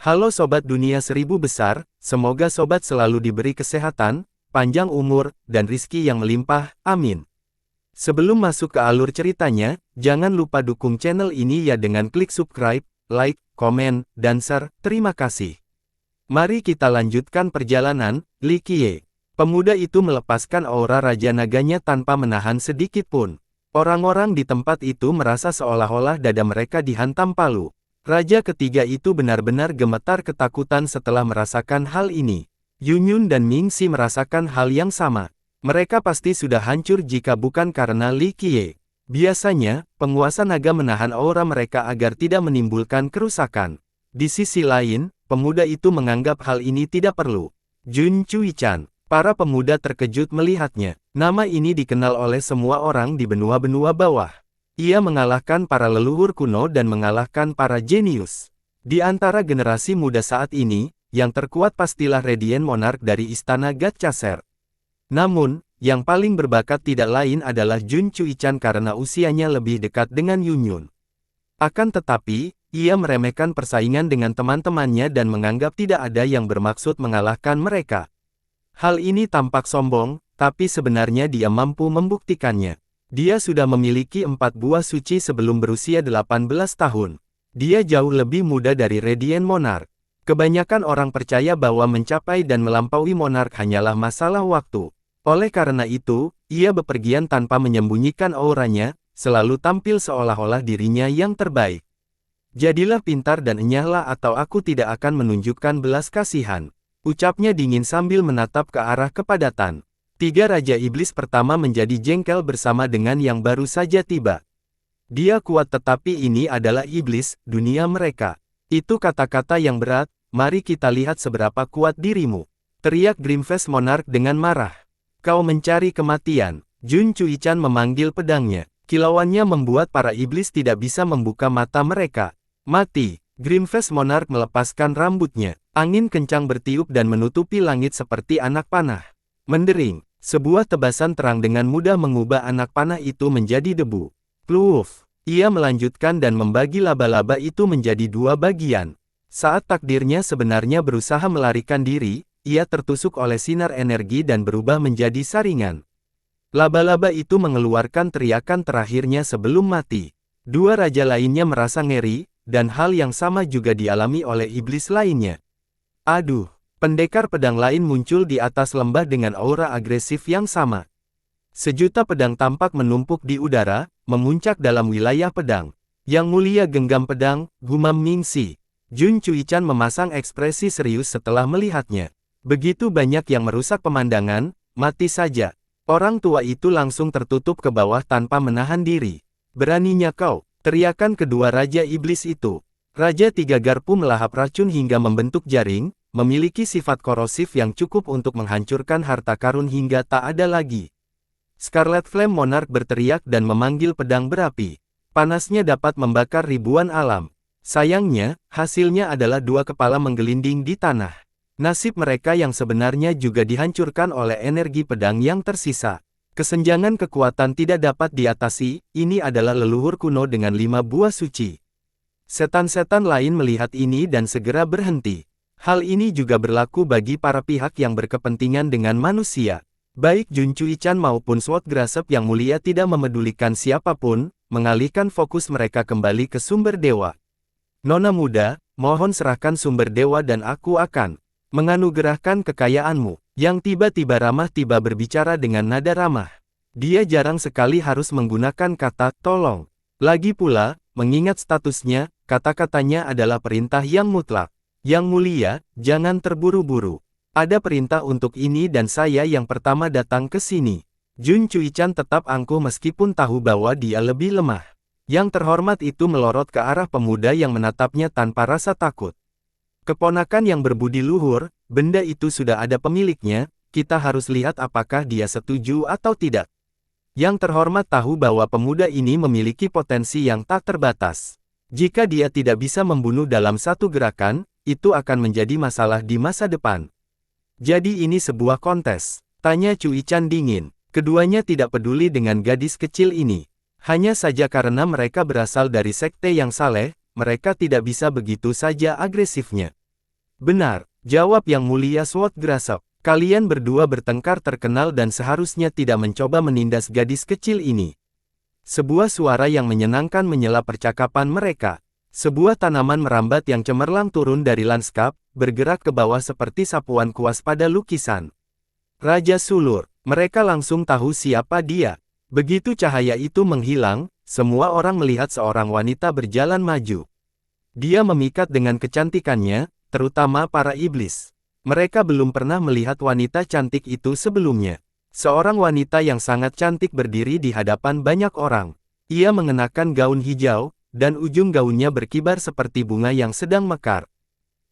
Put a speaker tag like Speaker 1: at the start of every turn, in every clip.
Speaker 1: Halo Sobat Dunia Seribu Besar, semoga Sobat selalu diberi kesehatan, panjang umur, dan rizki yang melimpah, amin. Sebelum masuk ke alur ceritanya, jangan lupa dukung channel ini ya dengan klik subscribe, like, komen, dan share, terima kasih. Mari kita lanjutkan perjalanan. Li Qiye. Pemuda itu melepaskan aura Raja Naganya tanpa menahan sedikit pun. Orang-orang di tempat itu merasa seolah-olah dada mereka dihantam palu. Raja ketiga itu benar-benar gemetar ketakutan setelah merasakan hal ini. Yunyun dan Mingxi merasakan hal yang sama. Mereka pasti sudah hancur jika bukan karena Li Qiye. Biasanya, penguasa naga menahan aura mereka agar tidak menimbulkan kerusakan. Di sisi lain, pemuda itu menganggap hal ini tidak perlu. Jun Cuichan. Para pemuda terkejut melihatnya. Nama ini dikenal oleh semua orang di benua-benua bawah. Ia mengalahkan para leluhur kuno dan mengalahkan para jenius. Di antara generasi muda saat ini, yang terkuat pastilah Radiant Monarch dari Istana Gatchaser. Namun, yang paling berbakat tidak lain adalah Jun Cuichan karena usianya lebih dekat dengan Yunyun. Akan tetapi, ia meremehkan persaingan dengan teman-temannya dan menganggap tidak ada yang bermaksud mengalahkan mereka. Hal ini tampak sombong, tapi sebenarnya dia mampu membuktikannya. Dia sudah memiliki 4 buah suci sebelum berusia 18 tahun. Dia jauh lebih muda dari Radiant Monarch. Kebanyakan orang percaya bahwa mencapai dan melampaui Monarch hanyalah masalah waktu. Oleh karena itu, ia bepergian tanpa menyembunyikan auranya, selalu tampil seolah-olah dirinya yang terbaik. Jadilah pintar dan enyahlah atau aku tidak akan menunjukkan belas kasihan. Ucapnya dingin sambil menatap ke arah kepadatan. 3 Raja Iblis pertama menjadi jengkel bersama dengan yang baru saja tiba. Dia kuat tetapi ini adalah iblis, dunia mereka. Itu kata-kata yang berat, mari kita lihat seberapa kuat dirimu. Teriak Grimface Monarch dengan marah. Kau mencari kematian. Jun Cuichan memanggil pedangnya. Kilauannya membuat para iblis tidak bisa membuka mata mereka. Mati. Grimface Monarch melepaskan rambutnya. Angin kencang bertiup dan menutupi langit seperti anak panah. Mendering. Sebuah tebasan terang dengan mudah mengubah anak panah itu menjadi debu. Pluuf. Ia melanjutkan dan membagi laba-laba itu menjadi 2 bagian. Saat takdirnya sebenarnya berusaha melarikan diri, ia tertusuk oleh sinar energi dan berubah menjadi saringan. Laba-laba itu mengeluarkan teriakan terakhirnya sebelum mati. 2 raja lainnya merasa ngeri, dan hal yang sama juga dialami oleh iblis lainnya. Aduh, pendekar pedang lain muncul di atas lembah dengan aura agresif yang sama. Sejuta pedang tampak menumpuk di udara, memuncak dalam wilayah pedang. Yang mulia genggam pedang, gumam Mingxi. Jun Cuichan memasang ekspresi serius setelah melihatnya. Begitu banyak yang merusak pemandangan, mati saja. Orang tua itu langsung tertutup ke bawah tanpa menahan diri. Beraninya kau, teriakan kedua Raja Iblis itu. Raja Tiga Garpu melahap racun hingga membentuk jaring, memiliki sifat korosif yang cukup untuk menghancurkan harta karun hingga tak ada lagi. Scarlet Flame Monarch berteriak dan memanggil pedang berapi. Panasnya dapat membakar ribuan alam. Sayangnya, hasilnya adalah 2 kepala menggelinding di tanah. Nasib mereka yang sebenarnya juga dihancurkan oleh energi pedang yang tersisa. Kesenjangan kekuatan tidak dapat diatasi, ini adalah leluhur kuno dengan 5 buah suci. Setan-setan lain melihat ini dan segera berhenti. Hal ini juga berlaku bagi para pihak yang berkepentingan dengan manusia. Baik Jun Cuichan maupun Sword Grasp yang mulia tidak memedulikan siapapun, mengalihkan fokus mereka kembali ke sumber dewa. Nona muda, mohon serahkan sumber dewa dan aku akan menganugerahkan kekayaanmu. Yang tiba-tiba ramah tiba berbicara dengan nada ramah. Dia jarang sekali harus menggunakan kata tolong. Lagi pula, mengingat statusnya, kata-katanya adalah perintah yang mutlak. Yang mulia, jangan terburu-buru. Ada perintah untuk ini dan saya yang pertama datang ke sini. Jun Cuichan tetap angkuh meskipun tahu bahwa dia lebih lemah. Yang terhormat itu melorot ke arah pemuda yang menatapnya tanpa rasa takut. Keponakan yang berbudi luhur, benda itu sudah ada pemiliknya, kita harus lihat apakah dia setuju atau tidak. Yang terhormat tahu bahwa pemuda ini memiliki potensi yang tak terbatas. Jika dia tidak bisa membunuh dalam satu gerakan, itu akan menjadi masalah di masa depan. Jadi ini sebuah kontes? Tanya Cuichan dingin. Keduanya tidak peduli dengan gadis kecil ini. Hanya saja karena mereka berasal dari sekte yang saleh, mereka tidak bisa begitu saja agresifnya. Benar, jawab Yang Mulia Swordgrasp. Kalian berdua bertengkar terkenal dan seharusnya tidak mencoba menindas gadis kecil ini. Sebuah suara yang menyenangkan menyela percakapan mereka. Sebuah tanaman merambat yang cemerlang turun dari lanskap, bergerak ke bawah seperti sapuan kuas pada lukisan. Raja Sulur, mereka langsung tahu siapa dia. Begitu cahaya itu menghilang, semua orang melihat seorang wanita berjalan maju. Dia memikat dengan kecantikannya, terutama para iblis. Mereka belum pernah melihat wanita cantik itu sebelumnya. Seorang wanita yang sangat cantik berdiri di hadapan banyak orang. Ia mengenakan gaun hijau, dan ujung gaunnya berkibar seperti bunga yang sedang mekar.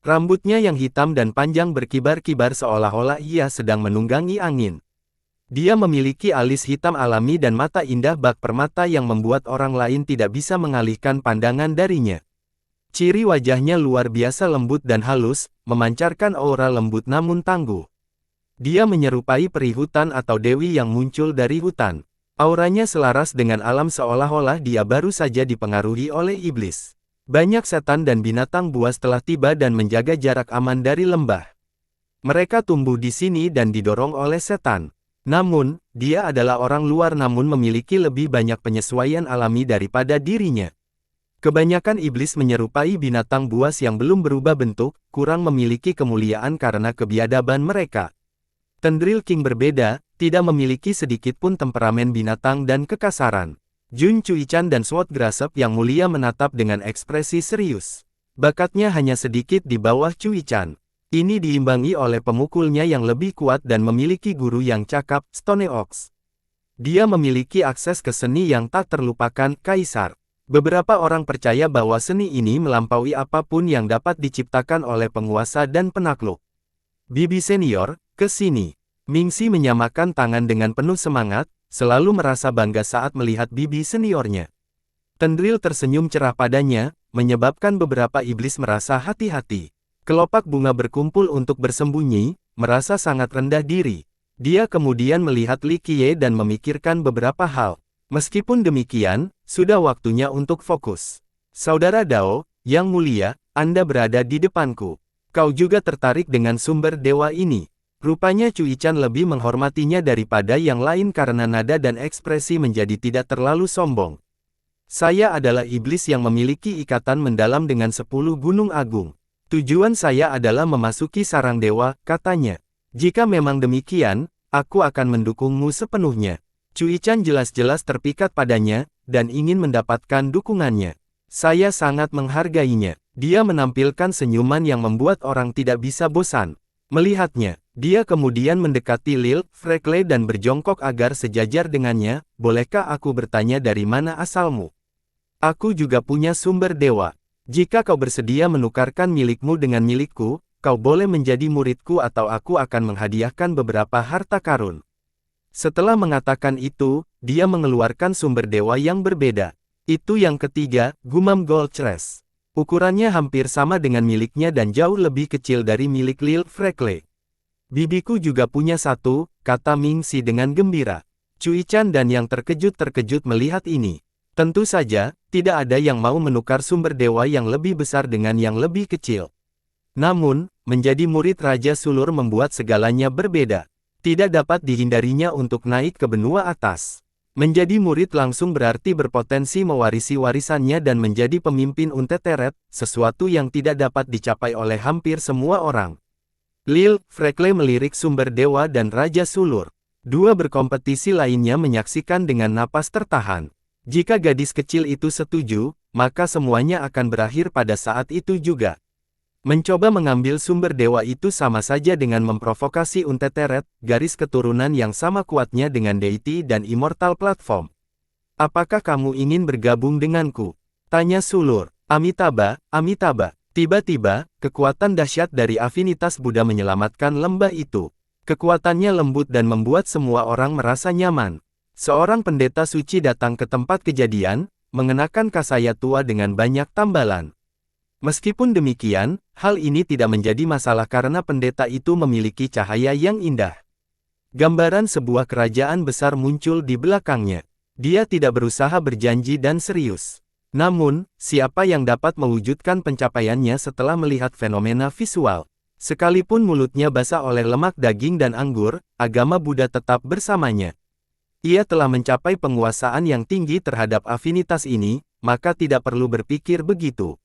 Speaker 1: Rambutnya yang hitam dan panjang berkibar-kibar seolah-olah ia sedang menunggangi angin. Dia memiliki alis hitam alami dan mata indah bak permata yang membuat orang lain tidak bisa mengalihkan pandangan darinya. Ciri wajahnya luar biasa lembut dan halus, memancarkan aura lembut namun tangguh. Dia menyerupai peri hutan atau dewi yang muncul dari hutan. Auranya selaras dengan alam seolah-olah dia baru saja dipengaruhi oleh iblis. Banyak setan dan binatang buas telah tiba dan menjaga jarak aman dari lembah. Mereka tumbuh di sini dan didorong oleh setan. Namun, dia adalah orang luar namun memiliki lebih banyak penyesuaian alami daripada dirinya. Kebanyakan iblis menyerupai binatang buas yang belum berubah bentuk, kurang memiliki kemuliaan karena kebiadaban mereka. Tendril King berbeda, tidak memiliki sedikit pun temperamen binatang dan kekasaran. Jun Chuichan dan Swordgrasp yang mulia menatap dengan ekspresi serius. Bakatnya hanya sedikit di bawah Chuichan. Ini diimbangi oleh pemukulnya yang lebih kuat dan memiliki guru yang cakap, Stone Ox. Dia memiliki akses ke seni yang tak terlupakan, Kaisar. Beberapa orang percaya bahwa seni ini melampaui apapun yang dapat diciptakan oleh penguasa dan penakluk. Bibi senior, ke sini. Mingxi menyamakan tangan dengan penuh semangat, selalu merasa bangga saat melihat bibi seniornya. Tendril tersenyum cerah padanya, menyebabkan beberapa iblis merasa hati-hati. Kelopak bunga berkumpul untuk bersembunyi, merasa sangat rendah diri. Dia kemudian melihat Li Qiye dan memikirkan beberapa hal. Meskipun demikian, sudah waktunya untuk fokus. Saudara Dao, Yang Mulia, Anda berada di depanku. Kau juga tertarik dengan sumber dewa ini. Rupanya Chuichan lebih menghormatinya daripada yang lain karena nada dan ekspresi menjadi tidak terlalu sombong. Saya adalah iblis yang memiliki ikatan mendalam dengan 10 gunung agung. Tujuan saya adalah memasuki sarang dewa, katanya. Jika memang demikian, aku akan mendukungmu sepenuhnya. Chuichan jelas-jelas terpikat padanya, dan ingin mendapatkan dukungannya. Saya sangat menghargainya. Dia menampilkan senyuman yang membuat orang tidak bisa bosan. Melihatnya, dia kemudian mendekati Lil Frekle dan berjongkok agar sejajar dengannya. Bolehkah aku bertanya dari mana asalmu? Aku juga punya sumber dewa. Jika kau bersedia menukarkan milikmu dengan milikku, kau boleh menjadi muridku atau aku akan menghadiahkan beberapa harta karun. Setelah mengatakan itu, dia mengeluarkan sumber dewa yang berbeda. Itu yang ketiga, gumam Gold Chest. Ukurannya hampir sama dengan miliknya dan jauh lebih kecil dari milik Lil Frekle. Bibiku juga punya satu, kata Mingxi dengan gembira. Chuichan dan yang terkejut-terkejut melihat ini. Tentu saja, tidak ada yang mau menukar sumber dewa yang lebih besar dengan yang lebih kecil. Namun, menjadi murid Raja Sulur membuat segalanya berbeda. Tidak dapat dihindarinya untuk naik ke benua atas. Menjadi murid langsung berarti berpotensi mewarisi warisannya dan menjadi pemimpin Unteteret, sesuatu yang tidak dapat dicapai oleh hampir semua orang. Lil Frekle melirik sumber dewa dan Raja Sulur. Dua berkompetisi lainnya menyaksikan dengan napas tertahan. Jika gadis kecil itu setuju, maka semuanya akan berakhir pada saat itu juga. Mencoba mengambil sumber dewa itu sama saja dengan memprovokasi Unteteret, garis keturunan yang sama kuatnya dengan Deity dan Immortal Platform. Apakah kamu ingin bergabung denganku? Tanya Sulur. Amitabha, Amitabha. Tiba-tiba, kekuatan dahsyat dari afinitas Buddha menyelamatkan lembah itu. Kekuatannya lembut dan membuat semua orang merasa nyaman. Seorang pendeta suci datang ke tempat kejadian, mengenakan kasaya tua dengan banyak tambalan. Meskipun demikian, hal ini tidak menjadi masalah karena pendeta itu memiliki cahaya yang indah. Gambaran sebuah kerajaan besar muncul di belakangnya. Dia tidak berusaha berjanji dan serius. Namun, siapa yang dapat mewujudkan pencapaiannya setelah melihat fenomena visual? Sekalipun mulutnya basah oleh lemak daging dan anggur, agama Buddha tetap bersamanya. Ia telah mencapai penguasaan yang tinggi terhadap afinitas ini, maka tidak perlu berpikir begitu.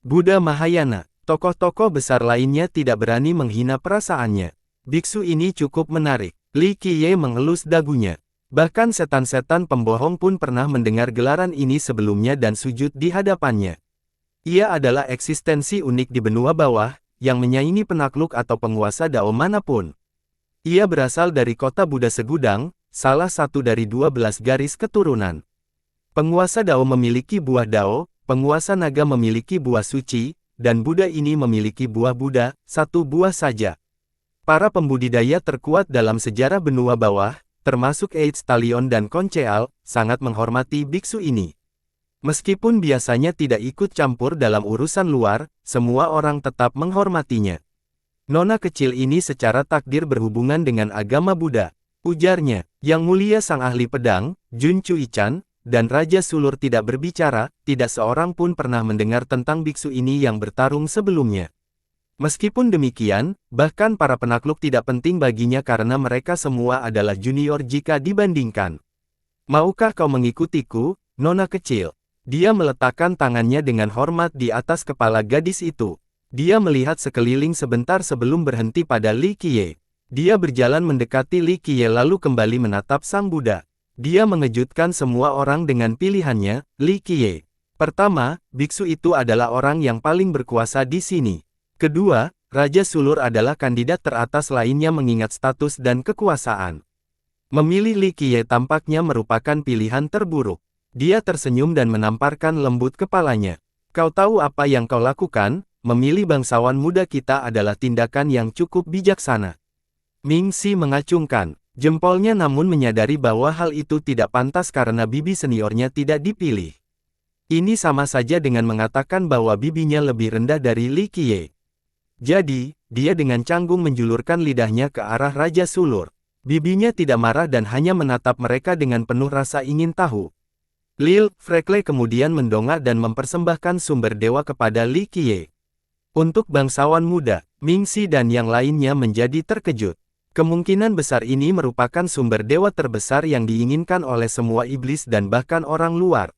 Speaker 1: Buddha Mahayana, tokoh-tokoh besar lainnya tidak berani menghina perasaannya. Biksu ini cukup menarik. Li Qiye mengelus dagunya. Bahkan setan-setan pembohong pun pernah mendengar gelaran ini sebelumnya dan sujud di hadapannya. Ia adalah eksistensi unik di benua bawah, yang menyaingi penakluk atau penguasa Dao manapun. Ia berasal dari kota Buddha Segudang, salah satu dari 12 garis keturunan. Penguasa Dao memiliki buah Dao, penguasa naga memiliki buah suci, dan Buddha ini memiliki buah Buddha, satu buah saja. Para pembudidaya terkuat dalam sejarah benua bawah, termasuk Eits Talion dan Konceal, sangat menghormati biksu ini. Meskipun biasanya tidak ikut campur dalam urusan luar, semua orang tetap menghormatinya. Nona kecil ini secara takdir berhubungan dengan agama Buddha. Ujarnya, Yang Mulia Sang Ahli Pedang, Jun Chuichan, dan Raja Sulur tidak berbicara, tidak seorang pun pernah mendengar tentang biksu ini yang bertarung sebelumnya. Meskipun demikian, bahkan para penakluk tidak penting baginya karena mereka semua adalah junior jika dibandingkan. Maukah kau mengikutiku, Nona kecil? Dia meletakkan tangannya dengan hormat di atas kepala gadis itu. Dia melihat sekeliling sebentar sebelum berhenti pada Li Qiye. Dia berjalan mendekati Li Qiye lalu kembali menatap Sang Buddha. Dia mengejutkan semua orang dengan pilihannya, Li Qiye. Pertama, biksu itu adalah orang yang paling berkuasa di sini. Kedua, Raja Sulur adalah kandidat teratas lainnya mengingat status dan kekuasaan. Memilih Li Qiye tampaknya merupakan pilihan terburuk. Dia tersenyum dan menamparkan lembut kepalanya. Kau tahu apa yang kau lakukan? Memilih bangsawan muda kita adalah tindakan yang cukup bijaksana. Ming Si mengacungkan jempolnya namun menyadari bahwa hal itu tidak pantas karena bibi seniornya tidak dipilih. Ini sama saja dengan mengatakan bahwa bibinya lebih rendah dari Li Qiye. Jadi, dia dengan canggung menjulurkan lidahnya ke arah Raja Sulur. Bibinya tidak marah dan hanya menatap mereka dengan penuh rasa ingin tahu. Lil Frekle kemudian mendongak dan mempersembahkan sumber dewa kepada Li Qiye. Untuk bangsawan muda, Ming Si dan yang lainnya menjadi terkejut. Kemungkinan besar ini merupakan sumber dewa terbesar yang diinginkan oleh semua iblis dan bahkan orang luar.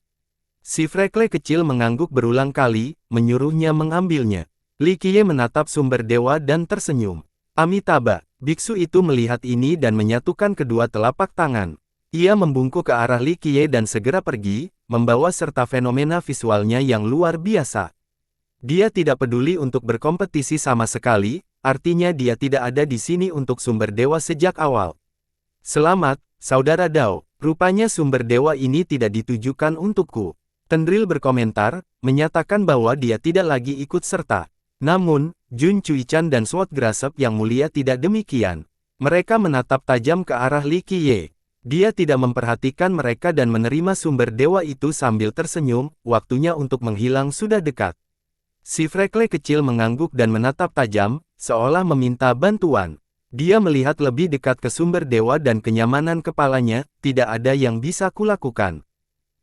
Speaker 1: Si Frekle kecil mengangguk berulang kali, menyuruhnya mengambilnya. Li Qiye menatap sumber dewa dan tersenyum. Amitabha, biksu itu melihat ini dan menyatukan kedua telapak tangan. Ia membungkuk ke arah Li Qiye dan segera pergi, membawa serta fenomena visualnya yang luar biasa. Dia tidak peduli untuk berkompetisi sama sekali, artinya dia tidak ada di sini untuk sumber dewa sejak awal. Selamat, Saudara Dao, rupanya sumber dewa ini tidak ditujukan untukku. Tendril berkomentar, menyatakan bahwa dia tidak lagi ikut serta. Namun, Jun Chuichan dan Sword Grasp yang mulia tidak demikian. Mereka menatap tajam ke arah Li Qiye. Dia tidak memperhatikan mereka dan menerima sumber dewa itu sambil tersenyum, waktunya untuk menghilang sudah dekat. Si Frekle kecil mengangguk dan menatap tajam, seolah meminta bantuan. Dia melihat lebih dekat ke sumber dewa dan kenyamanan kepalanya, tidak ada yang bisa kulakukan.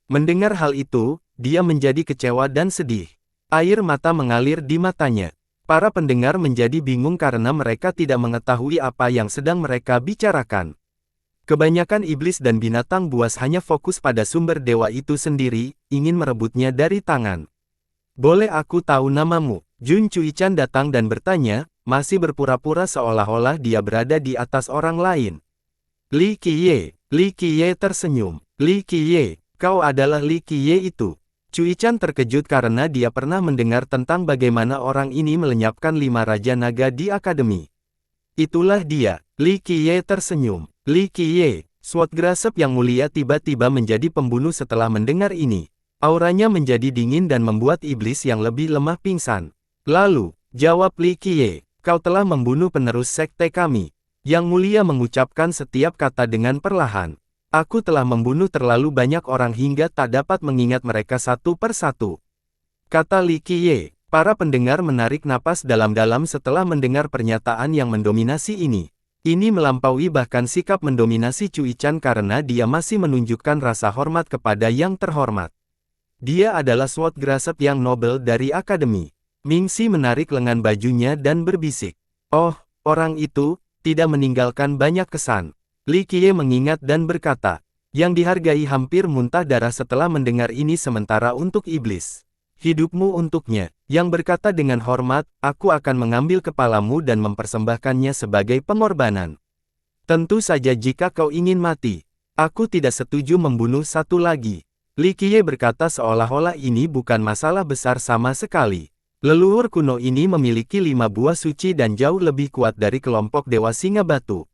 Speaker 1: Mendengar hal itu, dia menjadi kecewa dan sedih. Air mata mengalir di matanya. Para pendengar menjadi bingung karena mereka tidak mengetahui apa yang sedang mereka bicarakan. Kebanyakan iblis dan binatang buas hanya fokus pada sumber dewa itu sendiri, ingin merebutnya dari tangan. Boleh aku tahu namamu? Jun Chuichan datang dan bertanya, masih berpura-pura seolah-olah dia berada di atas orang lain. Li Qiye. Li Qiye tersenyum. Li Qiye, kau adalah Li Qiye itu. Chuichan terkejut karena dia pernah mendengar tentang bagaimana orang ini melenyapkan 5 Raja Naga di Akademi. Itulah dia. Li Qiye tersenyum. Li Qiye, Sword Grasp yang mulia tiba-tiba menjadi pembunuh setelah mendengar ini. Auranya menjadi dingin dan membuat iblis yang lebih lemah pingsan. Lalu, jawab Li Qiye, kau telah membunuh penerus sekte kami. Yang mulia mengucapkan setiap kata dengan perlahan. Aku telah membunuh terlalu banyak orang hingga tak dapat mengingat mereka satu persatu. Kata Li Qiye. Para pendengar menarik napas dalam-dalam setelah mendengar pernyataan yang mendominasi ini. Ini melampaui bahkan sikap mendominasi Chuichan karena dia masih menunjukkan rasa hormat kepada yang terhormat. Dia adalah Sword Grasp yang nobel dari Akademi. Ming Si menarik lengan bajunya dan berbisik. Oh, orang itu tidak meninggalkan banyak kesan. Li Qiye mengingat dan berkata, yang dihargai hampir muntah darah setelah mendengar ini sementara untuk iblis. Hidupmu untuknya, yang berkata dengan hormat, aku akan mengambil kepalamu dan mempersembahkannya sebagai pengorbanan. Tentu saja jika kau ingin mati. Aku tidak setuju membunuh satu lagi. Li Qiye berkata seolah-olah ini bukan masalah besar sama sekali. Leluhur kuno ini memiliki 5 buah suci dan jauh lebih kuat dari kelompok Dewa Singa Batu.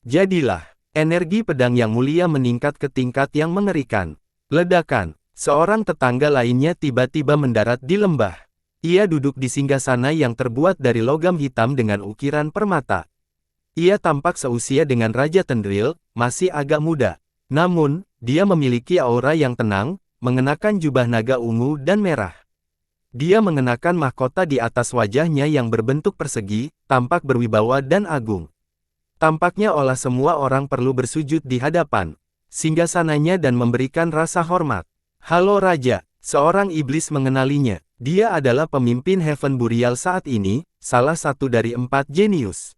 Speaker 1: Jadilah, energi pedang yang mulia meningkat ke tingkat yang mengerikan. Ledakan, seorang tetangga lainnya tiba-tiba mendarat di lembah. Ia duduk di singgasana yang terbuat dari logam hitam dengan ukiran permata. Ia tampak seusia dengan Raja Tendril, masih agak muda. Namun, dia memiliki aura yang tenang, mengenakan jubah naga ungu dan merah. Dia mengenakan mahkota di atas wajahnya yang berbentuk persegi, tampak berwibawa dan agung. Tampaknya olah semua orang perlu bersujud di hadapan singgasananya dan memberikan rasa hormat. Halo Raja, seorang iblis mengenalinya. Dia adalah pemimpin Heaven Burial saat ini, salah satu dari 4 jenius.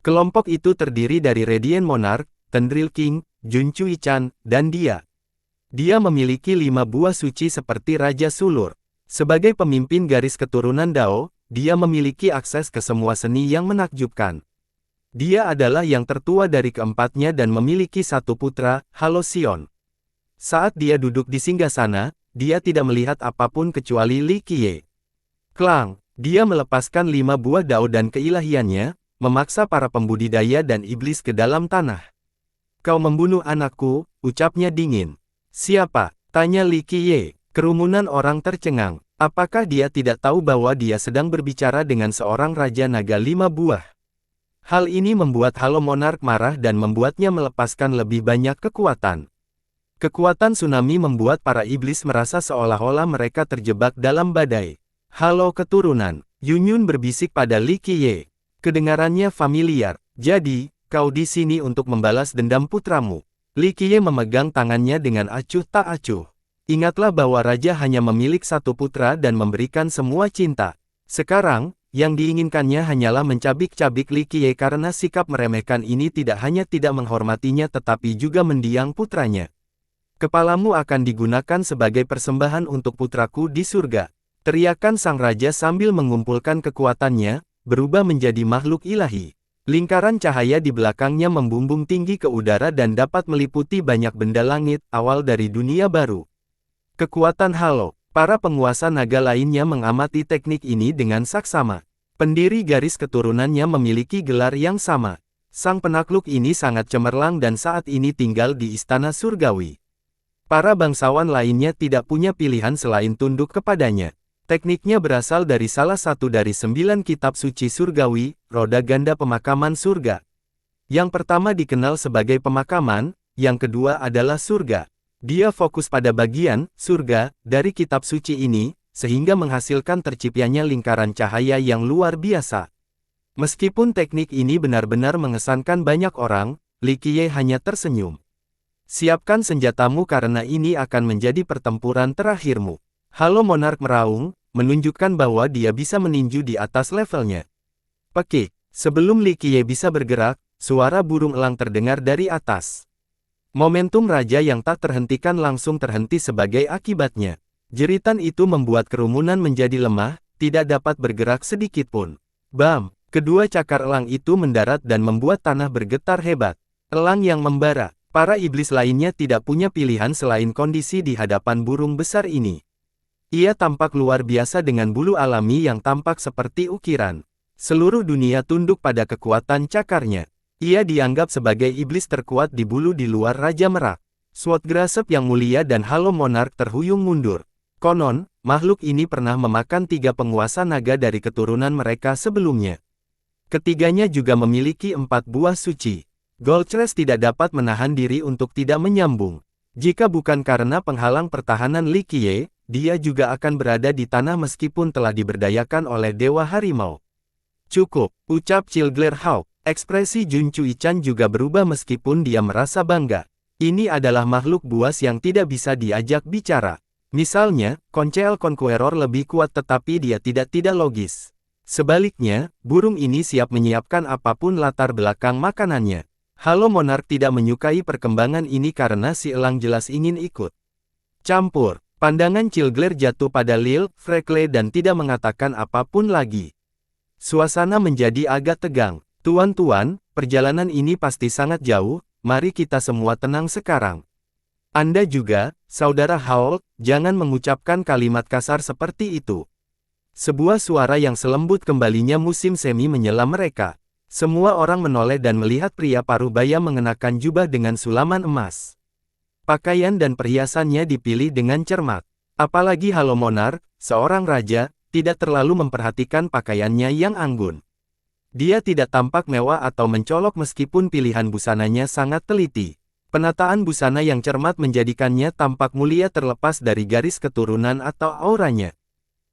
Speaker 1: Kelompok itu terdiri dari Radiant Monarch, Tendril King, Jun Cui-chan, dan dia. Dia memiliki 5 buah suci seperti Raja Sulur. Sebagai pemimpin garis keturunan Dao, dia memiliki akses ke semua seni yang menakjubkan. Dia adalah yang tertua dari keempatnya dan memiliki 1 putra, Halcyon. Saat dia duduk di singgasana, dia tidak melihat apapun kecuali Li Qiye. Klang, dia melepaskan 5 buah Dao dan keilahiannya, memaksa para pembudidaya dan iblis ke dalam tanah. Kau membunuh anakku, ucapnya dingin. Siapa? Tanya Li Qiye. Kerumunan orang tercengang. Apakah dia tidak tahu bahwa dia sedang berbicara dengan seorang Raja Naga 5 buah? Hal ini membuat Halo Monarch marah dan membuatnya melepaskan lebih banyak kekuatan. Kekuatan tsunami membuat para iblis merasa seolah-olah mereka terjebak dalam badai. Halo keturunan, Yunyun berbisik pada Li Qiye. Kedengarannya familiar. Jadi, kau di sini untuk membalas dendam putramu. Li Qiye memegang tangannya dengan acuh tak acuh. Ingatlah bahwa raja hanya memiliki 1 putra dan memberikan semua cinta. Sekarang, yang diinginkannya hanyalah mencabik-cabik Li Qiye karena sikap meremehkan ini tidak hanya tidak menghormatinya tetapi juga mendiang putranya. Kepalamu akan digunakan sebagai persembahan untuk putraku di surga. Teriakan sang raja sambil mengumpulkan kekuatannya, berubah menjadi makhluk ilahi. Lingkaran cahaya di belakangnya membumbung tinggi ke udara dan dapat meliputi banyak benda langit, awal dari dunia baru. Kekuatan Halo. Para penguasa naga lainnya mengamati teknik ini dengan saksama. Pendiri garis keturunannya memiliki gelar yang sama. Sang penakluk ini sangat cemerlang dan saat ini tinggal di istana surgawi. Para bangsawan lainnya tidak punya pilihan selain tunduk kepadanya. Tekniknya berasal dari salah satu dari 9 kitab suci surgawi, roda ganda pemakaman surga. Yang pertama dikenal sebagai pemakaman, yang kedua adalah surga. Dia fokus pada bagian surga dari kitab suci ini, sehingga menghasilkan terciptanya lingkaran cahaya yang luar biasa. Meskipun teknik ini benar-benar mengesankan banyak orang, Li Qiye hanya tersenyum. Siapkan senjatamu karena ini akan menjadi pertempuran terakhirmu. Halo Monarch meraung, menunjukkan bahwa dia bisa meninju di atas levelnya. Pekik, sebelum Li Qiye bisa bergerak, suara burung elang terdengar dari atas. Momentum raja yang tak terhentikan langsung terhenti sebagai akibatnya. Jeritan itu membuat kerumunan menjadi lemah, tidak dapat bergerak sedikitpun. Bam! Kedua cakar elang itu mendarat dan membuat tanah bergetar hebat. Elang yang membara. Para iblis lainnya tidak punya pilihan selain kondisi di hadapan burung besar ini. Ia tampak luar biasa dengan bulu alami yang tampak seperti ukiran. Seluruh dunia tunduk pada kekuatan cakarnya. Ia dianggap sebagai iblis terkuat di bulu di luar Raja Merak. Sword Grasp yang mulia dan Halo Monarch terhuyung mundur. Konon, makhluk ini pernah memakan 3 penguasa naga dari keturunan mereka sebelumnya. Ketiganya juga memiliki 4 buah suci. Goldcrest tidak dapat menahan diri untuk tidak menyambung. Jika bukan karena penghalang pertahanan Li Qiye, dia juga akan berada di tanah meskipun telah diberdayakan oleh Dewa Harimau. Cukup, ucap Chilgler Hawk. Ekspresi Jun Cui-chan juga berubah meskipun dia merasa bangga. Ini adalah makhluk buas yang tidak bisa diajak bicara. Misalnya, Conceal Conqueror lebih kuat tetapi dia tidak logis. Sebaliknya, burung ini siap menyiapkan apapun latar belakang makanannya. Halo Monark tidak menyukai perkembangan ini karena si elang jelas ingin ikut campur. Pandangan Cilgler jatuh pada Lil Freckle dan tidak mengatakan apapun lagi. Suasana menjadi agak tegang. Tuan-tuan, perjalanan ini pasti sangat jauh, mari kita semua tenang sekarang. Anda juga, Saudara Howl, jangan mengucapkan kalimat kasar seperti itu. Sebuah suara yang selembut kembalinya musim semi menyela mereka. Semua orang menoleh dan melihat pria parubaya mengenakan jubah dengan sulaman emas. Pakaian dan perhiasannya dipilih dengan cermat. Apalagi Halo Monark, seorang raja, tidak terlalu memperhatikan pakaiannya yang anggun. Dia tidak tampak mewah atau mencolok meskipun pilihan busananya sangat teliti. Penataan busana yang cermat menjadikannya tampak mulia terlepas dari garis keturunan atau auranya.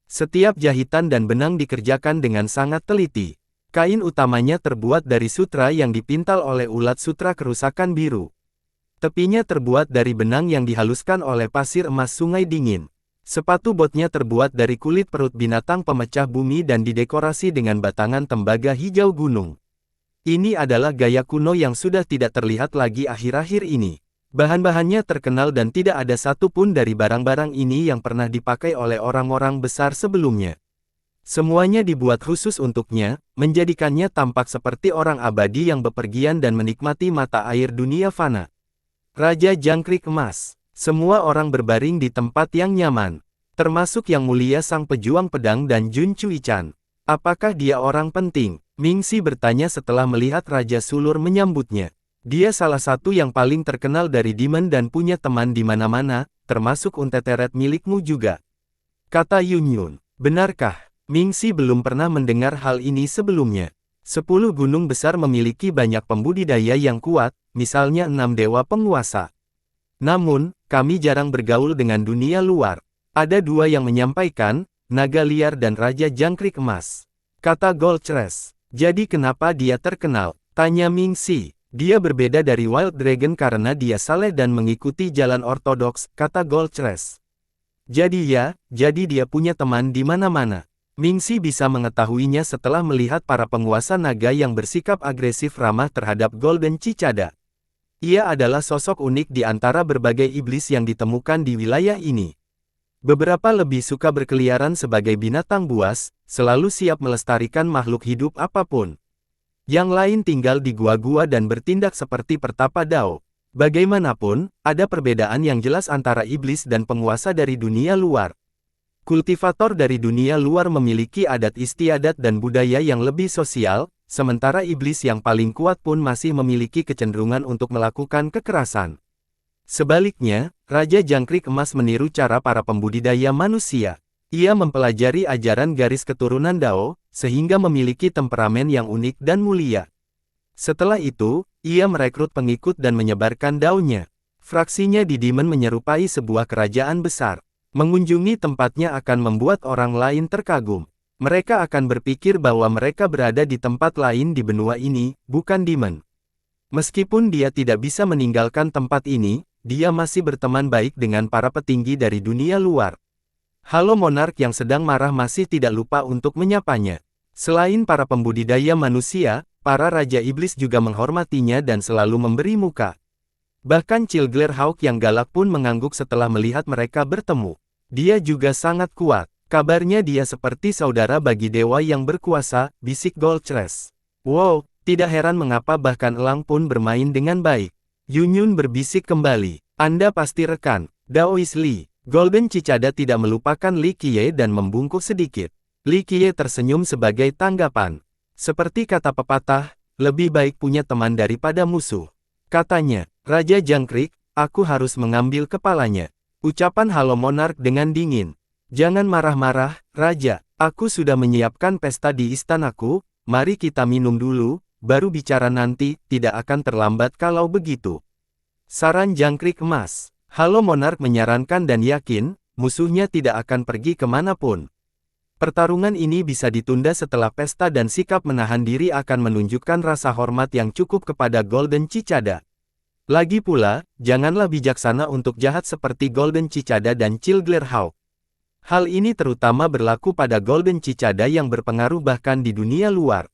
Speaker 1: Setiap jahitan dan benang dikerjakan dengan sangat teliti. Kain utamanya terbuat dari sutra yang dipintal oleh ulat sutra kerusakan biru. Tepinya terbuat dari benang yang dihaluskan oleh pasir emas sungai dingin. Sepatu botnya terbuat dari kulit perut binatang pemecah bumi dan didekorasi dengan batangan tembaga hijau gunung. Ini adalah gaya kuno yang sudah tidak terlihat lagi akhir-akhir ini. Bahan-bahannya terkenal dan tidak ada satupun dari barang-barang ini yang pernah dipakai oleh orang-orang besar sebelumnya. Semuanya dibuat khusus untuknya, menjadikannya tampak seperti orang abadi yang bepergian dan menikmati mata air dunia fana. Raja Jangkrik Emas. Semua orang berbaring di tempat yang nyaman. Termasuk Yang Mulia Sang Pejuang Pedang dan Jun Cui-chan. Apakah dia orang penting? Mingxi bertanya setelah melihat Raja Sulur menyambutnya. Dia salah satu yang paling terkenal dari Demon dan punya teman di mana-mana, termasuk Unteteret milikmu juga. Kata Yunyun. Benarkah? Mingxi belum pernah mendengar hal ini sebelumnya. 10 gunung besar memiliki banyak pembudidaya yang kuat, misalnya 6 dewa penguasa. Namun, kami jarang bergaul dengan dunia luar. Ada 2 yang menyampaikan, naga liar dan Raja Jangkrik Emas. Kata Goldcrest. Jadi kenapa dia terkenal? Tanya Mingxi. Dia berbeda dari Wild Dragon karena dia saleh dan mengikuti jalan ortodoks, kata Goldcrest. Jadi dia punya teman di mana-mana. Mingxi bisa mengetahuinya setelah melihat para penguasa naga yang bersikap agresif ramah terhadap Golden Cicada. Ia adalah sosok unik di antara berbagai iblis yang ditemukan di wilayah ini. Beberapa lebih suka berkeliaran sebagai binatang buas, selalu siap melestarikan makhluk hidup apapun. Yang lain tinggal di gua-gua dan bertindak seperti pertapa Dao. Bagaimanapun, ada perbedaan yang jelas antara iblis dan penguasa dari dunia luar. Kultivator dari dunia luar memiliki adat istiadat dan budaya yang lebih sosial, sementara iblis yang paling kuat pun masih memiliki kecenderungan untuk melakukan kekerasan. Sebaliknya, Raja Jangkrik Emas meniru cara para pembudidaya manusia. Ia mempelajari ajaran garis keturunan Dao, sehingga memiliki temperamen yang unik dan mulia. Setelah itu, ia merekrut pengikut dan menyebarkan Dao-nya. Fraksinya di Demon menyerupai sebuah kerajaan besar. Mengunjungi tempatnya akan membuat orang lain terkagum. Mereka akan berpikir bahwa mereka berada di tempat lain di benua ini, bukan Demon. Meskipun dia tidak bisa meninggalkan tempat ini, dia masih berteman baik dengan para petinggi dari dunia luar. Halo Monark yang sedang marah masih tidak lupa untuk menyapanya. Selain para pembudidaya manusia, para Raja Iblis juga menghormatinya dan selalu memberi muka. Bahkan Cilgler Hawk yang galak pun mengangguk setelah melihat mereka bertemu. Dia juga sangat kuat. Kabarnya dia seperti saudara bagi dewa yang berkuasa, bisik Goldcrest. Wow, tidak heran mengapa bahkan elang pun bermain dengan baik. Yunyun berbisik kembali. Anda pasti rekan. Daois Li. Golden Cicada tidak melupakan Li Qiye dan membungkuk sedikit. Li Qiye tersenyum sebagai tanggapan. Seperti kata pepatah, lebih baik punya teman daripada musuh. Katanya, Raja Jangkrik, aku harus mengambil kepalanya. Ucapan Halo Monark dengan dingin. Jangan marah-marah, Raja. Aku sudah menyiapkan pesta di istanaku, mari kita minum dulu, baru bicara nanti, tidak akan terlambat kalau begitu. Saran Jangkrik Emas. Halo Monark menyarankan dan yakin, musuhnya tidak akan pergi kemanapun. Pertarungan ini bisa ditunda setelah pesta dan sikap menahan diri akan menunjukkan rasa hormat yang cukup kepada Golden Cicada. Lagi pula, janganlah bijaksana untuk jahat seperti Golden Cicada dan Cilgler Hawk. Hal ini terutama berlaku pada Golden Cicada yang berpengaruh bahkan di dunia luar.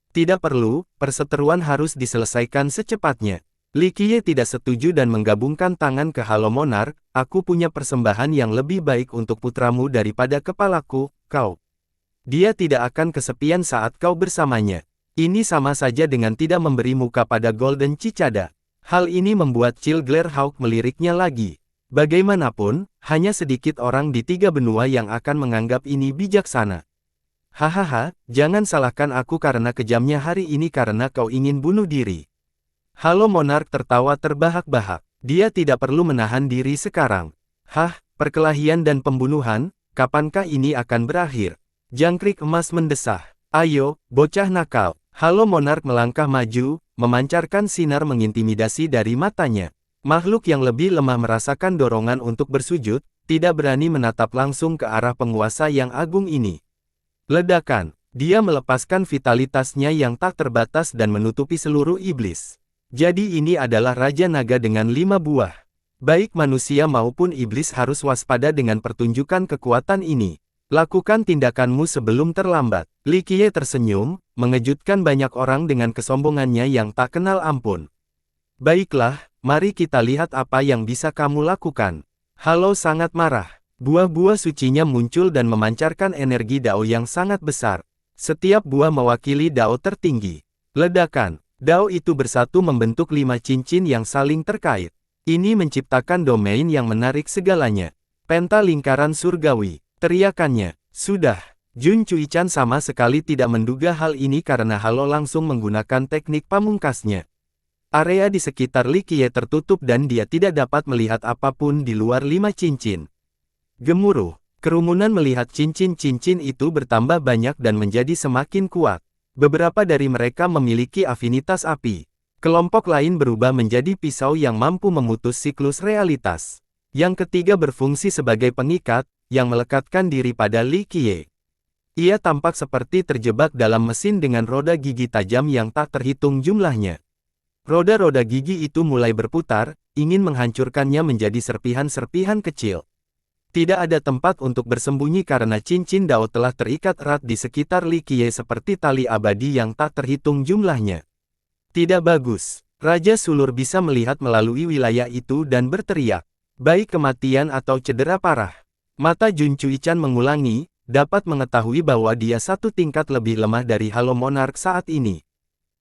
Speaker 1: Tidak perlu, perseteruan harus diselesaikan secepatnya. Li Qiye tidak setuju dan menggabungkan tangan ke Halo Monarch, aku punya persembahan yang lebih baik untuk putramu daripada kepalaku, kau. Dia tidak akan kesepian saat kau bersamanya. Ini sama saja dengan tidak memberi muka pada Golden Cicada. Hal ini membuat Cilglare-Hawk meliriknya lagi. Bagaimanapun, hanya sedikit orang di 3 benua yang akan menganggap ini bijaksana. Hahaha, jangan salahkan aku karena kejamnya hari ini karena kau ingin bunuh diri. Halo Monarch tertawa terbahak-bahak. Dia tidak perlu menahan diri sekarang. Hah, perkelahian dan pembunuhan, kapankah ini akan berakhir? Jangkrik emas mendesah. Ayo, bocah nakal. Halo Monarch melangkah maju, memancarkan sinar mengintimidasi dari matanya. Makhluk yang lebih lemah merasakan dorongan untuk bersujud, tidak berani menatap langsung ke arah penguasa yang agung ini. Ledakan. Dia melepaskan vitalitasnya yang tak terbatas dan menutupi seluruh iblis. Jadi ini adalah Raja Naga dengan 5 buah. Baik manusia maupun iblis harus waspada dengan pertunjukan kekuatan ini. Lakukan tindakanmu sebelum terlambat. Li Qiye tersenyum, mengejutkan banyak orang dengan kesombongannya yang tak kenal ampun. Baiklah, mari kita lihat apa yang bisa kamu lakukan. Halo sangat marah. Buah-buah sucinya muncul dan memancarkan energi Dao yang sangat besar. Setiap buah mewakili Dao tertinggi. Ledakan. Dao itu bersatu membentuk 5 cincin yang saling terkait. Ini menciptakan domain yang menarik segalanya. Penta lingkaran surgawi. Teriakannya. Sudah. Jun Cuichan sama sekali tidak menduga hal ini karena Halo langsung menggunakan teknik pamungkasnya. Area di sekitar Li Qiye tertutup dan dia tidak dapat melihat apapun di luar 5 cincin. Gemuruh. Kerumunan melihat cincin-cincin itu bertambah banyak dan menjadi semakin kuat. Beberapa dari mereka memiliki afinitas api. Kelompok lain berubah menjadi pisau yang mampu memutus siklus realitas. Yang ketiga berfungsi sebagai pengikat, yang melekatkan diri pada Li Qiye. Ia tampak seperti terjebak dalam mesin dengan roda gigi tajam yang tak terhitung jumlahnya. Roda-roda gigi itu mulai berputar, ingin menghancurkannya menjadi serpihan-serpihan kecil. Tidak ada tempat untuk bersembunyi karena cincin Dao telah terikat erat di sekitar Li Qiye seperti tali abadi yang tak terhitung jumlahnya. Tidak bagus. Raja Sulur bisa melihat melalui wilayah itu dan berteriak. Baik kematian atau cedera parah. Mata Jun Cuichan mengulangi, dapat mengetahui bahwa dia satu tingkat lebih lemah dari Halo Monarch saat ini.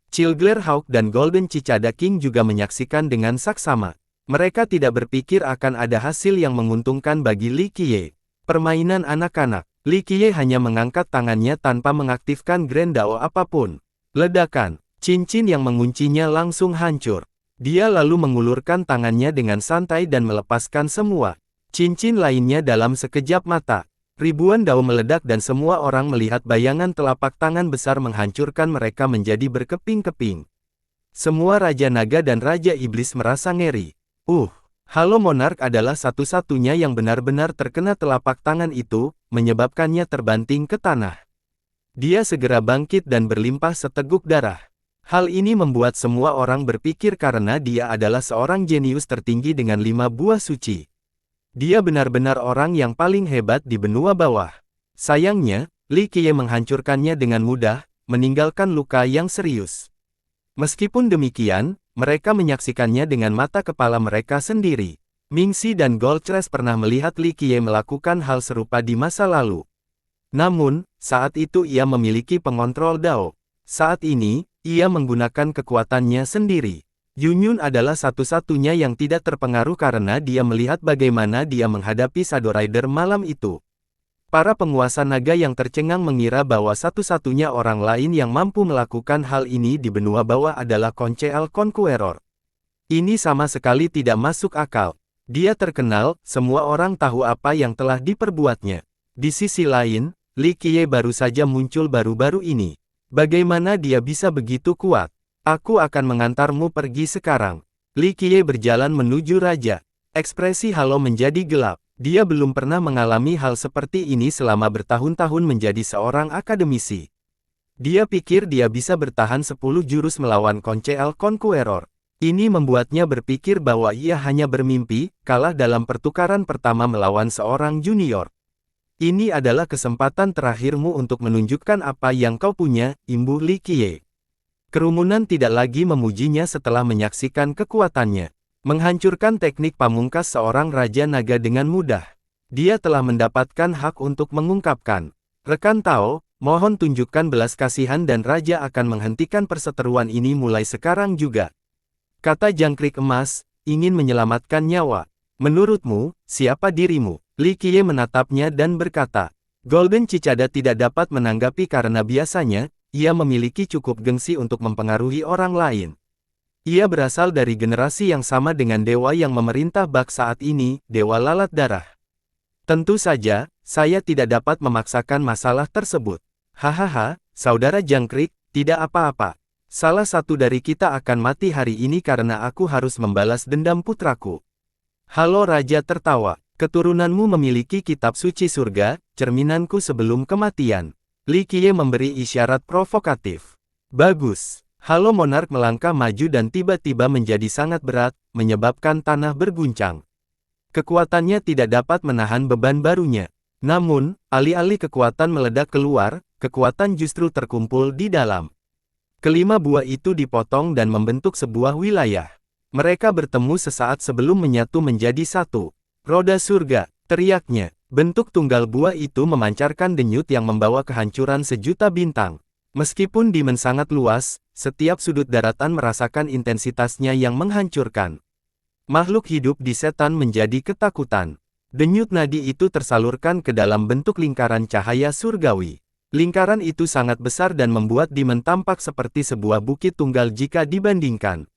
Speaker 1: Cilglare-Hawk dan Golden Cicada King juga menyaksikan dengan saksama. Mereka tidak berpikir akan ada hasil yang menguntungkan bagi Li Qiye. Permainan anak-anak. Li Qiye hanya mengangkat tangannya tanpa mengaktifkan Grand Dao apapun. Ledakan. Cincin yang menguncinya langsung hancur. Dia lalu mengulurkan tangannya dengan santai dan melepaskan semua cincin lainnya dalam sekejap mata. Ribuan Dao meledak dan semua orang melihat bayangan telapak tangan besar menghancurkan mereka menjadi berkeping-keping. Semua Raja Naga dan Raja Iblis merasa ngeri. Halo Monarch adalah satu-satunya yang benar-benar terkena telapak tangan itu, menyebabkannya terbanting ke tanah. Dia segera bangkit dan berlimpah seteguk darah. Hal ini membuat semua orang berpikir karena dia adalah seorang jenius tertinggi dengan 5 buah suci. Dia benar-benar orang yang paling hebat di benua bawah. Sayangnya, Li Qiye menghancurkannya dengan mudah, meninggalkan luka yang serius. Meskipun demikian, mereka menyaksikannya dengan mata kepala mereka sendiri. Mingxi dan Goldcrest pernah melihat Li Qiye melakukan hal serupa di masa lalu. Namun, saat itu ia memiliki pengontrol Dao. Saat ini, ia menggunakan kekuatannya sendiri. Yunyun adalah satu-satunya yang tidak terpengaruh karena dia melihat bagaimana dia menghadapi Shadow Rider malam itu. Para penguasa naga yang tercengang mengira bahwa satu-satunya orang lain yang mampu melakukan hal ini di benua bawah adalah Conceal Conqueror. Ini sama sekali tidak masuk akal. Dia terkenal, semua orang tahu apa yang telah diperbuatnya. Di sisi lain, Li Qiye baru saja muncul baru-baru ini. Bagaimana dia bisa begitu kuat? Aku akan mengantarmu pergi sekarang. Li Qiye berjalan menuju raja. Ekspresi Halo menjadi gelap. Dia belum pernah mengalami hal seperti ini selama bertahun-tahun menjadi seorang akademisi. Dia pikir dia bisa bertahan 10 jurus melawan Conceal Conqueror. Ini membuatnya berpikir bahwa ia hanya bermimpi, kalah dalam pertukaran pertama melawan seorang junior. Ini adalah kesempatan terakhirmu untuk menunjukkan apa yang kau punya, imbuh Li Qiye. Kerumunan tidak lagi memujinya setelah menyaksikan kekuatannya. Menghancurkan teknik pamungkas seorang Raja Naga dengan mudah. Dia telah mendapatkan hak untuk mengungkapkan. Rekan Tao, mohon tunjukkan belas kasihan dan Raja akan menghentikan perseteruan ini mulai sekarang juga. Kata jangkrik emas, ingin menyelamatkan nyawa. Menurutmu, siapa dirimu? Li Qiye menatapnya dan berkata, Golden Cicada tidak dapat menanggapi karena biasanya, ia memiliki cukup gengsi untuk mempengaruhi orang lain. Ia berasal dari generasi yang sama dengan dewa yang memerintah bak saat ini, Dewa Lalat Darah. Tentu saja, saya tidak dapat memaksakan masalah tersebut. Hahaha, saudara jangkrik, tidak apa-apa. Salah satu dari kita akan mati hari ini karena aku harus membalas dendam putraku. Halo Raja tertawa, keturunanmu memiliki kitab suci surga, cerminanku sebelum kematian. Li Qiye memberi isyarat provokatif. Bagus. Halo Monark melangkah maju dan tiba-tiba menjadi sangat berat, menyebabkan tanah berguncang. Kekuatannya tidak dapat menahan beban barunya. Namun, alih-alih kekuatan meledak keluar, kekuatan justru terkumpul di dalam. Kelima buah itu dipotong dan membentuk sebuah wilayah. Mereka bertemu sesaat sebelum menyatu menjadi satu. Roda surga, teriaknya. Bentuk tunggal buah itu memancarkan denyut yang membawa kehancuran sejuta bintang. Meskipun dimen sangat luas, setiap sudut daratan merasakan intensitasnya yang menghancurkan. Makhluk hidup di setan menjadi ketakutan. Denyut nadi itu tersalurkan ke dalam bentuk lingkaran cahaya surgawi. Lingkaran itu sangat besar dan membuat dimen tampak seperti sebuah bukit tunggal jika dibandingkan.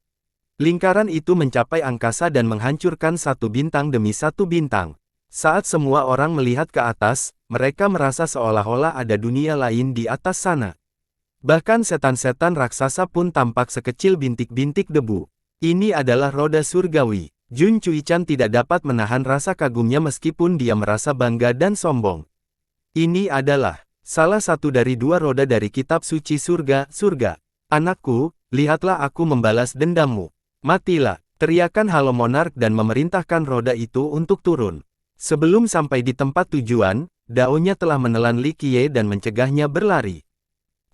Speaker 1: Lingkaran itu mencapai angkasa dan menghancurkan satu bintang demi satu bintang. Saat semua orang melihat ke atas, mereka merasa seolah-olah ada dunia lain di atas sana. Bahkan setan-setan raksasa pun tampak sekecil bintik-bintik debu. Ini adalah roda surgawi. Jun Cuichan tidak dapat menahan rasa kagumnya meskipun dia merasa bangga dan sombong. Ini adalah salah satu dari dua roda dari kitab suci surga. Anakku, lihatlah aku membalas dendammu. Matilah, teriakan Halo Monark dan memerintahkan roda itu untuk turun. Sebelum sampai di tempat tujuan, daunnya telah menelan Li Qiye dan mencegahnya berlari.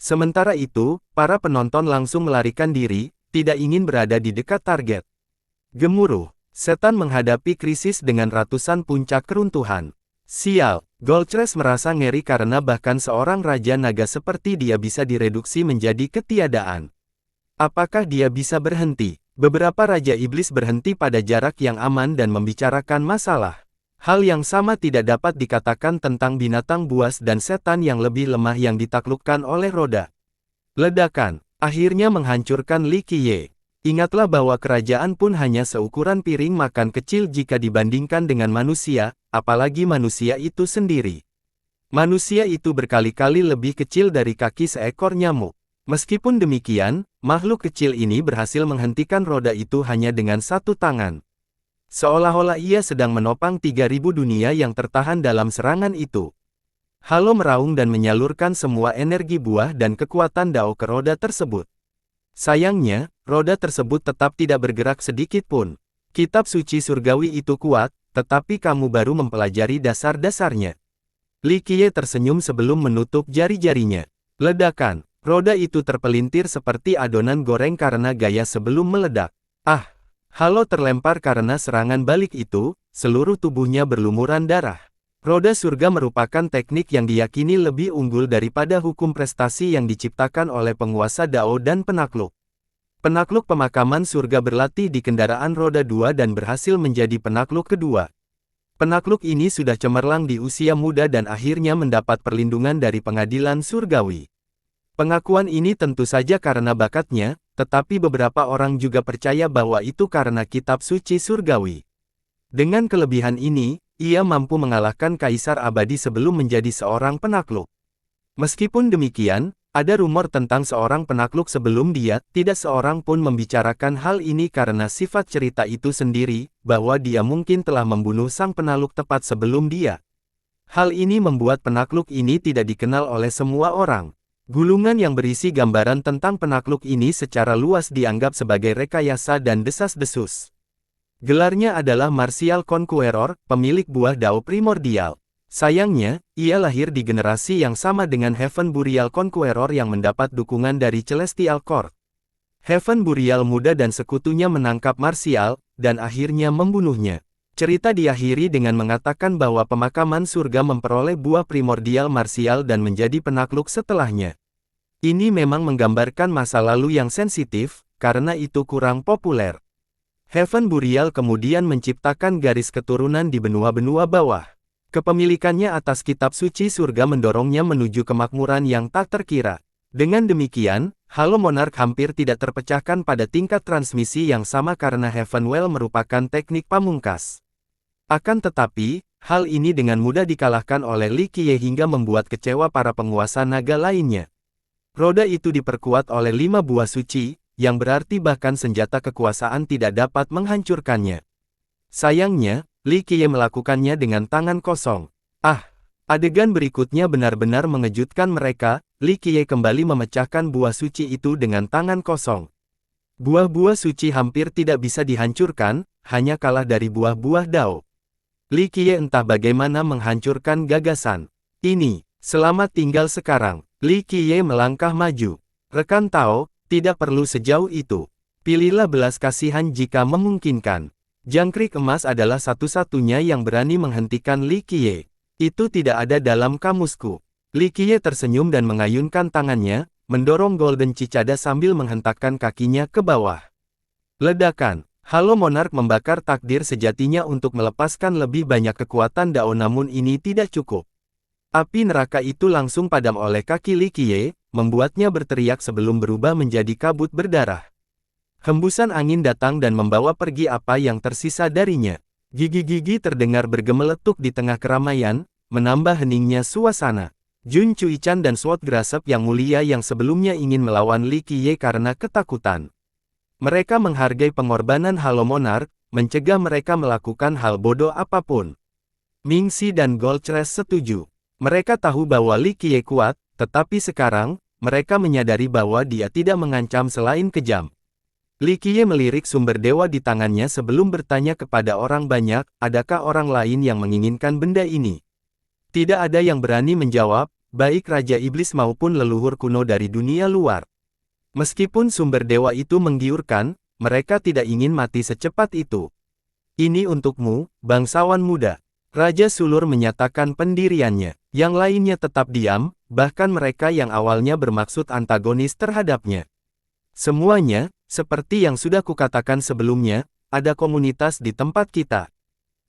Speaker 1: Sementara itu, para penonton langsung melarikan diri, tidak ingin berada di dekat target. Gemuruh, setan menghadapi krisis dengan ratusan puncak keruntuhan. Sial, Goldcrest merasa ngeri karena bahkan seorang Raja Naga seperti dia bisa direduksi menjadi ketiadaan. Apakah dia bisa berhenti? Beberapa Raja Iblis berhenti pada jarak yang aman dan membicarakan masalah. Hal yang sama tidak dapat dikatakan tentang binatang buas dan setan yang lebih lemah yang ditaklukkan oleh roda. Ledakan, akhirnya menghancurkan Li Qiye. Ingatlah bahwa kerajaan pun hanya seukuran piring makan kecil jika dibandingkan dengan manusia, apalagi manusia itu sendiri. Manusia itu berkali-kali lebih kecil dari kaki seekor nyamuk. Meskipun demikian, makhluk kecil ini berhasil menghentikan roda itu hanya dengan satu tangan. Seolah-olah ia sedang menopang 3.000 dunia yang tertahan dalam serangan itu. Halo meraung dan menyalurkan semua energi buah dan kekuatan Dao ke roda tersebut. Sayangnya, roda tersebut tetap tidak bergerak sedikit pun. Kitab suci surgawi itu kuat, tetapi kamu baru mempelajari dasar-dasarnya. Li Qiye tersenyum sebelum menutup jari-jarinya. Ledakan, roda itu terpelintir seperti adonan goreng karena gaya sebelum meledak. Ah! Halo terlempar karena serangan balik itu, seluruh tubuhnya berlumuran darah. Roda surga merupakan teknik yang diyakini lebih unggul daripada hukum prestasi yang diciptakan oleh penguasa Dao dan penakluk. Penakluk pemakaman surga berlatih di kendaraan roda 2 dan berhasil menjadi penakluk kedua. Penakluk ini sudah cemerlang di usia muda dan akhirnya mendapat perlindungan dari pengadilan surgawi. Pengakuan ini tentu saja karena bakatnya, tetapi beberapa orang juga percaya bahwa itu karena kitab suci surgawi. Dengan kelebihan ini, ia mampu mengalahkan kaisar abadi sebelum menjadi seorang penakluk. Meskipun demikian, ada rumor tentang seorang penakluk sebelum dia, tidak seorang pun membicarakan hal ini karena sifat cerita itu sendiri, bahwa dia mungkin telah membunuh sang penakluk tepat sebelum dia. Hal ini membuat penakluk ini tidak dikenal oleh semua orang. Gulungan yang berisi gambaran tentang penakluk ini secara luas dianggap sebagai rekayasa dan desas-desus. Gelarnya adalah Martial Conqueror, pemilik buah Dao primordial. Sayangnya, ia lahir di generasi yang sama dengan Heaven Burial Conqueror yang mendapat dukungan dari Celestial Court. Heaven Burial muda dan sekutunya menangkap Martial, dan akhirnya membunuhnya. Cerita diakhiri dengan mengatakan bahwa pemakaman surga memperoleh buah primordial Martial dan menjadi penakluk setelahnya. Ini memang menggambarkan masa lalu yang sensitif, karena itu kurang populer. Heaven Burial kemudian menciptakan garis keturunan di benua-benua bawah. Kepemilikannya atas kitab suci surga mendorongnya menuju kemakmuran yang tak terkira. Dengan demikian, Halo Monarch hampir tidak terpecahkan pada tingkat transmisi yang sama karena Heavenwell merupakan teknik pamungkas. Akan tetapi, hal ini dengan mudah dikalahkan oleh Li Qiye hingga membuat kecewa para penguasa naga lainnya. Roda itu diperkuat oleh 5 buah suci, yang berarti bahkan senjata kekuasaan tidak dapat menghancurkannya. Sayangnya, Li Qiye melakukannya dengan tangan kosong. Adegan berikutnya benar-benar mengejutkan mereka. Li Qiye kembali memecahkan buah suci itu dengan tangan kosong. Buah-buah suci hampir tidak bisa dihancurkan, hanya kalah dari buah-buah Dao. Li Qiye entah bagaimana menghancurkan gagasan ini. Selamat tinggal sekarang. Li Qiye melangkah maju. Rekan Tao, tidak perlu sejauh itu. Pilihlah belas kasihan jika memungkinkan. Jangkrik emas adalah satu-satunya yang berani menghentikan Li Qiye. Itu tidak ada dalam kamusku. Li Qiye tersenyum dan mengayunkan tangannya, mendorong Golden Cicada sambil menghentakkan kakinya ke bawah. Ledakan. Halo Monarch membakar takdir sejatinya untuk melepaskan lebih banyak kekuatan Dao, namun ini tidak cukup. Api neraka itu langsung padam oleh kaki Li Qiye, membuatnya berteriak sebelum berubah menjadi kabut berdarah. Hembusan angin datang dan membawa pergi apa yang tersisa darinya. Gigi-gigi terdengar bergemeletuk di tengah keramaian, menambah heningnya suasana. Jun Cuichan dan Sword Grasp yang mulia yang sebelumnya ingin melawan Li Qiye karena ketakutan. Mereka menghargai pengorbanan Halo Monarch, mencegah mereka melakukan hal bodoh apapun. Mingxi dan Goldcrest setuju. Mereka tahu bahwa Li Qiye kuat, tetapi sekarang, mereka menyadari bahwa dia tidak mengancam selain kejam. Li Qiye melirik sumber dewa di tangannya sebelum bertanya kepada orang banyak, adakah orang lain yang menginginkan benda ini? Tidak ada yang berani menjawab, baik Raja Iblis maupun leluhur kuno dari dunia luar. Meskipun sumber dewa itu menggiurkan, mereka tidak ingin mati secepat itu. Ini untukmu, bangsawan muda. Raja Sulur menyatakan pendiriannya. Yang lainnya tetap diam, bahkan mereka yang awalnya bermaksud antagonis terhadapnya. Semuanya, seperti yang sudah kukatakan sebelumnya, ada komunitas di tempat kita.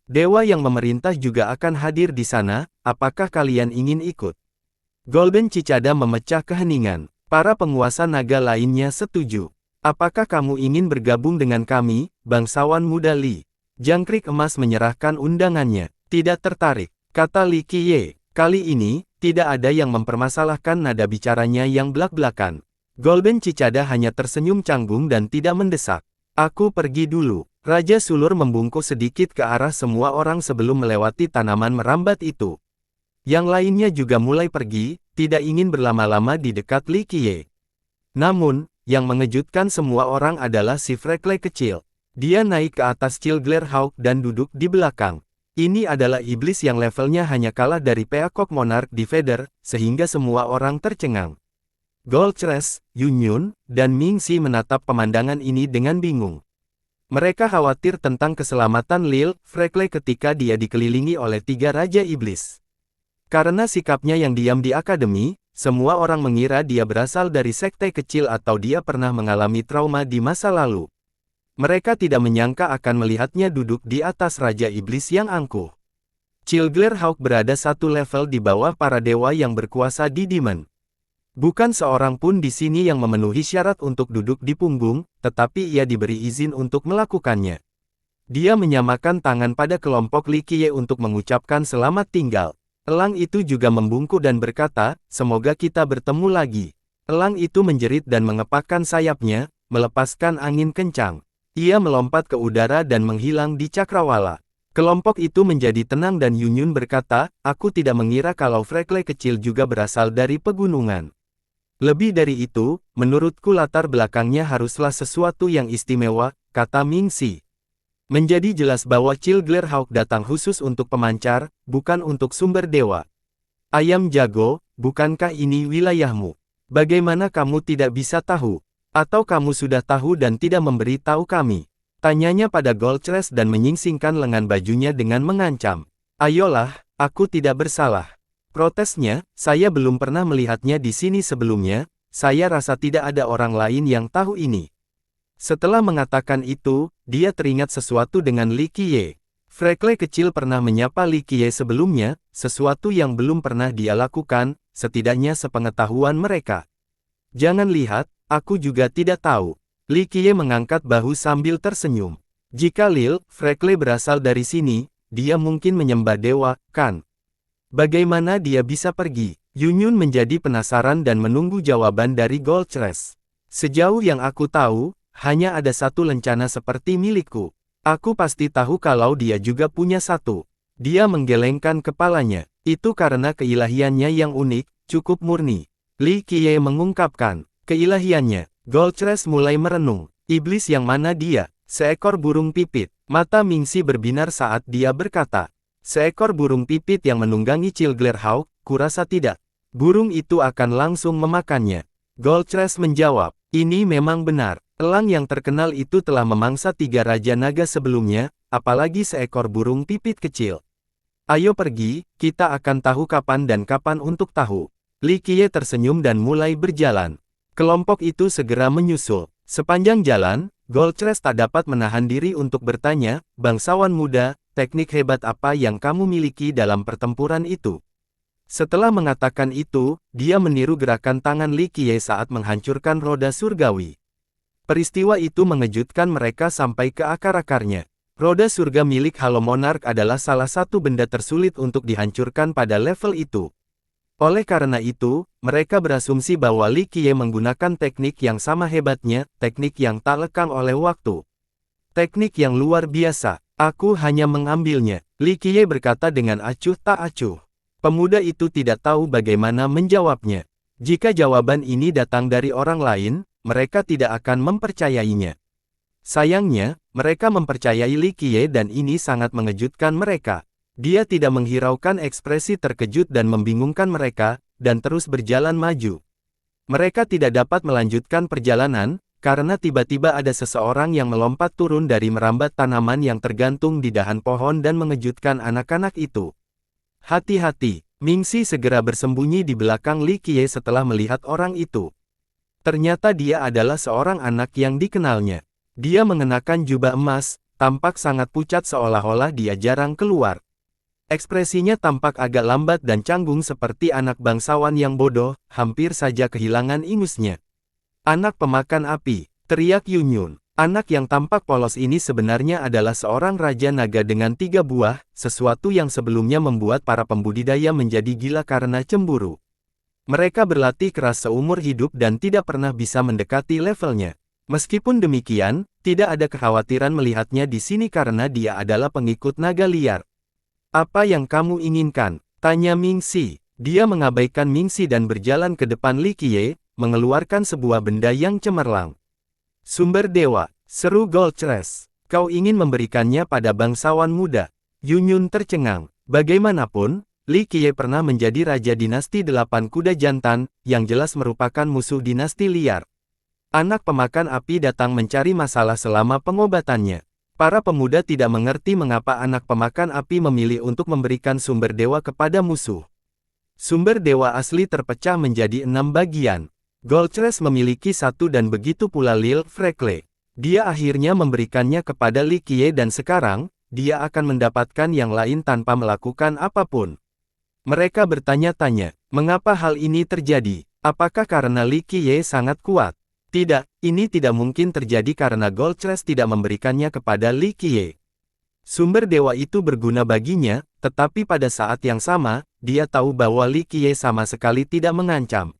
Speaker 1: Dewa yang memerintah juga akan hadir di sana, apakah kalian ingin ikut? Golden Cicada memecah keheningan. Para penguasa naga lainnya setuju. Apakah kamu ingin bergabung dengan kami, bangsawan muda Li? Jangkrik emas menyerahkan undangannya. Tidak tertarik, kata Li Qiye. Kali ini, tidak ada yang mempermasalahkan nada bicaranya yang blak-blakan. Golden Cicada hanya tersenyum canggung dan tidak mendesak. Aku pergi dulu. Raja Sulur membungkuk sedikit ke arah semua orang sebelum melewati tanaman merambat itu. Yang lainnya juga mulai pergi, tidak ingin berlama-lama di dekat Li Qiye. Namun, yang mengejutkan semua orang adalah si Freckle kecil. Dia naik ke atas Chilglair Hawk dan duduk di belakang. Ini adalah iblis yang levelnya hanya kalah dari Peacock Monarch Defender, sehingga semua orang tercengang. Goldcrest, Yunyun, dan Mingxi menatap pemandangan ini dengan bingung. Mereka khawatir tentang keselamatan Lil Freckle ketika dia dikelilingi oleh 3 Raja Iblis. Karena sikapnya yang diam di akademi, semua orang mengira dia berasal dari sekte kecil atau dia pernah mengalami trauma di masa lalu. Mereka tidak menyangka akan melihatnya duduk di atas Raja Iblis yang angkuh. Chilglair Hawk berada satu level di bawah para dewa yang berkuasa di Demon. Bukan seorang pun di sini yang memenuhi syarat untuk duduk di punggung, tetapi ia diberi izin untuk melakukannya. Dia menyamakan tangan pada kelompok Li Qiye untuk mengucapkan selamat tinggal. Elang itu juga membungkuk dan berkata, semoga kita bertemu lagi. Elang itu menjerit dan mengepakkan sayapnya, melepaskan angin kencang. Ia melompat ke udara dan menghilang di cakrawala. Kelompok itu menjadi tenang dan Yunyun berkata, aku tidak mengira kalau Freckle kecil juga berasal dari pegunungan. Lebih dari itu, menurutku latar belakangnya haruslah sesuatu yang istimewa, kata Mingxi. Menjadi jelas bahwa Cilgler Hawk datang khusus untuk pemancar, bukan untuk sumber dewa. Ayam jago, bukankah ini wilayahmu? Bagaimana kamu tidak bisa tahu? Atau kamu sudah tahu dan tidak memberi tahu kami? Tanyanya pada Goldcrest dan menyingsingkan lengan bajunya dengan mengancam. Ayolah, aku tidak bersalah. Protesnya, saya belum pernah melihatnya di sini sebelumnya, saya rasa tidak ada orang lain yang tahu ini. Setelah mengatakan itu, dia teringat sesuatu dengan Li Qiye. Frekle kecil pernah menyapa Li Qiye sebelumnya, sesuatu yang belum pernah dia lakukan, setidaknya sepengetahuan mereka. Jangan lihat, aku juga tidak tahu. Li Qiye mengangkat bahu sambil tersenyum. Jika Lil Frekle berasal dari sini, dia mungkin menyembah dewa, kan? Bagaimana dia bisa pergi? Yunyun menjadi penasaran dan menunggu jawaban dari Goldcrest. Sejauh yang aku tahu, hanya ada satu lencana seperti milikku. Aku pasti tahu kalau dia juga punya satu. Dia menggelengkan kepalanya. Itu karena keilahiannya yang unik, cukup murni. Li Qiye mengungkapkan, keilahiannya. Goldcrest mulai merenung. Iblis yang mana dia? Seekor burung pipit. Mata Mingxi berbinar saat dia berkata. Seekor burung pipit yang menunggangi Cilgler Hawk, kurasa tidak. Burung itu akan langsung memakannya. Goldcrest menjawab, ini memang benar. Elang yang terkenal itu telah memangsa 3 raja naga sebelumnya, apalagi seekor burung pipit kecil. Ayo pergi, kita akan tahu kapan dan kapan untuk tahu. Li Qiye tersenyum dan mulai berjalan. Kelompok itu segera menyusul. Sepanjang jalan, Goldcrest tak dapat menahan diri untuk bertanya, bangsawan muda, teknik hebat apa yang kamu miliki dalam pertempuran itu? Setelah mengatakan itu, dia meniru gerakan tangan Li Qiye saat menghancurkan roda surgawi. Peristiwa itu mengejutkan mereka sampai ke akar-akarnya. Roda surga milik Halo Monarch adalah salah satu benda tersulit untuk dihancurkan pada level itu. Oleh karena itu, mereka berasumsi bahwa Li Qiye menggunakan teknik yang sama hebatnya, teknik yang tak lekang oleh waktu. Teknik yang luar biasa, aku hanya mengambilnya, Li Qiye berkata dengan acuh tak acuh. Pemuda itu tidak tahu bagaimana menjawabnya. Jika jawaban ini datang dari orang lain, mereka tidak akan mempercayainya. Sayangnya, mereka mempercayai Li Qiye dan ini sangat mengejutkan mereka. Dia tidak menghiraukan ekspresi terkejut dan membingungkan mereka, dan terus berjalan maju. Mereka tidak dapat melanjutkan perjalanan, karena tiba-tiba ada seseorang yang melompat turun dari merambat tanaman yang tergantung di dahan pohon dan mengejutkan anak-anak itu. Hati-hati, Mingxi segera bersembunyi di belakang Li Qiye setelah melihat orang itu. Ternyata dia adalah seorang anak yang dikenalnya. Dia mengenakan jubah emas, tampak sangat pucat seolah-olah dia jarang keluar. Ekspresinya tampak agak lambat dan canggung seperti anak bangsawan yang bodoh, hampir saja kehilangan ingusnya. Anak pemakan api, teriak Yunyun. Anak yang tampak polos ini sebenarnya adalah seorang raja naga dengan 3 buah, sesuatu yang sebelumnya membuat para pembudidaya menjadi gila karena cemburu. Mereka berlatih keras seumur hidup dan tidak pernah bisa mendekati levelnya. Meskipun demikian, tidak ada kekhawatiran melihatnya di sini karena dia adalah pengikut naga liar. Apa yang kamu inginkan? Tanya Mingxi. Dia mengabaikan Mingxi dan berjalan ke depan Li Qiye, mengeluarkan sebuah benda yang cemerlang. Sumber dewa, seru Goldcrest. Kau ingin memberikannya pada bangsawan muda. Yunyun tercengang. Bagaimanapun, Li Qiye pernah menjadi raja dinasti 8 kuda jantan, yang jelas merupakan musuh dinasti liar. Anak pemakan api datang mencari masalah selama pengobatannya. Para pemuda tidak mengerti mengapa anak pemakan api memilih untuk memberikan sumber dewa kepada musuh. Sumber dewa asli terpecah menjadi 6 bagian. Goldcrest memiliki satu dan begitu pula Lil Frekle. Dia akhirnya memberikannya kepada Li Qiye dan sekarang, dia akan mendapatkan yang lain tanpa melakukan apapun. Mereka bertanya-tanya, mengapa hal ini terjadi? Apakah karena Li Qiye sangat kuat? Tidak, ini tidak mungkin terjadi karena Goldcrest tidak memberikannya kepada Li Qiye. Sumber dewa itu berguna baginya, tetapi pada saat yang sama, dia tahu bahwa Li Qiye sama sekali tidak mengancam.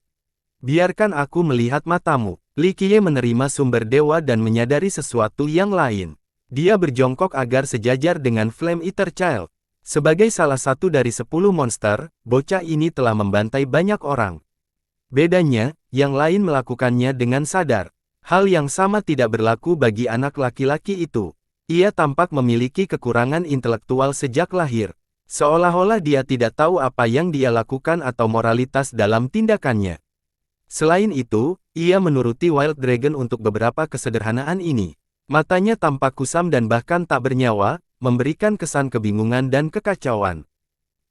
Speaker 1: Biarkan aku melihat matamu. Li Qiye menerima sumber dewa dan menyadari sesuatu yang lain. Dia berjongkok agar sejajar dengan Flame Eater Child. Sebagai salah satu dari 10 monster, bocah ini telah membantai banyak orang. Bedanya, yang lain melakukannya dengan sadar. Hal yang sama tidak berlaku bagi anak laki-laki itu. Ia tampak memiliki kekurangan intelektual sejak lahir. Seolah-olah dia tidak tahu apa yang dia lakukan atau moralitas dalam tindakannya. Selain itu, ia menuruti Wild Dragon untuk beberapa kesederhanaan ini. Matanya tampak kusam dan bahkan tak bernyawa, memberikan kesan kebingungan dan kekacauan.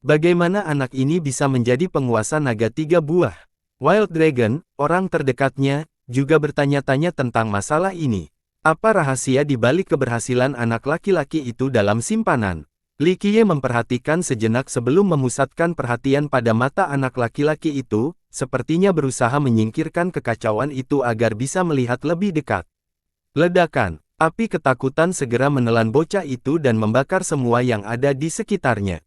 Speaker 1: Bagaimana anak ini bisa menjadi penguasa naga 3 buah? Wild Dragon, orang terdekatnya, juga bertanya-tanya tentang masalah ini. Apa rahasia di balik keberhasilan anak laki-laki itu dalam simpanan? Li Qiye memperhatikan sejenak sebelum memusatkan perhatian pada mata anak laki-laki itu, sepertinya berusaha menyingkirkan kekacauan itu agar bisa melihat lebih dekat. Ledakan, api ketakutan segera menelan bocah itu dan membakar semua yang ada di sekitarnya.